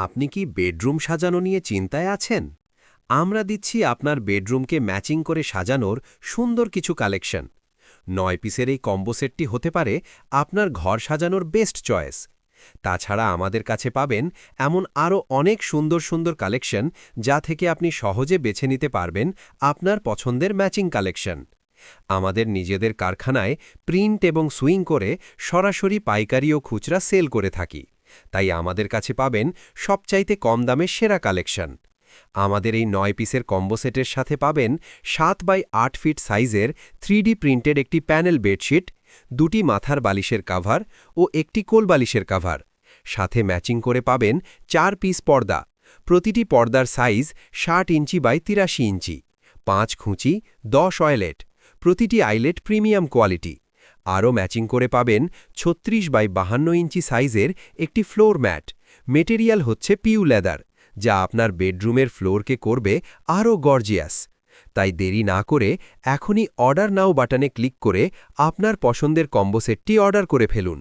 আপনি কি বেডরুম সাজানো নিয়ে চিন্তায় আছেন? আমরা দিচ্ছি আপনার বেডরুমকে ম্যাচিং করে সাজানোর সুন্দর কিছু কালেকশন। ৯ পিসের এই কম্বো সেটটি হতে পারে আপনার ঘর সাজানোর বেস্ট চয়েস। তাছাড়া আমাদের কাছে পাবেন এমন আরও অনেক সুন্দর সুন্দর কালেকশন, যা থেকে আপনি সহজে বেছে নিতে পারবেন আপনার পছন্দের ম্যাচিং কালেকশন। আমাদের নিজেদের কারখানায় প্রিন্ট এবং সুইং করে সরাসরি পাইকারি ও খুচরা সেল করে থাকি, তাই আমাদের কাছে পাবেন সবচাইতে কম দামে সেরা কালেকশন। আমাদের এই ৯ পিসের কম্বো সেটের সাথে পাবেন ৭x৮ ফিট সাইজের 3D প্রিন্টেড একটি প্যানেল বেডশিট, ২টি মাথার বালিশের কাভার ও একটি কোল বালিশের কাভার। সাথে ম্যাচিং করে পাবেন ৪ পিস পর্দা। প্রতিটি পর্দার সাইজ ৬০ ইঞ্চি বাই ৮৩ ইঞ্চি, ৫ খুঁচি, ১০ অয়েলেট, প্রতিটি আইলেট প্রিমিয়াম কোয়ালিটি। আরও ম্যাচিং করে পাবেন ৩৬x৫২ ইঞ্চি সাইজের একটি ফ্লোর ম্যাট। মেটেরিয়াল হচ্ছে পিউ লেদার, যা আপনার বেডরুমের ফ্লোরকে করবে আরও গর্জিয়াস। তাই দেরি না করে এখনই অর্ডার নাও বাটনে ক্লিক করে আপনার পছন্দের কম্বো সেটটি অর্ডার করে ফেলুন।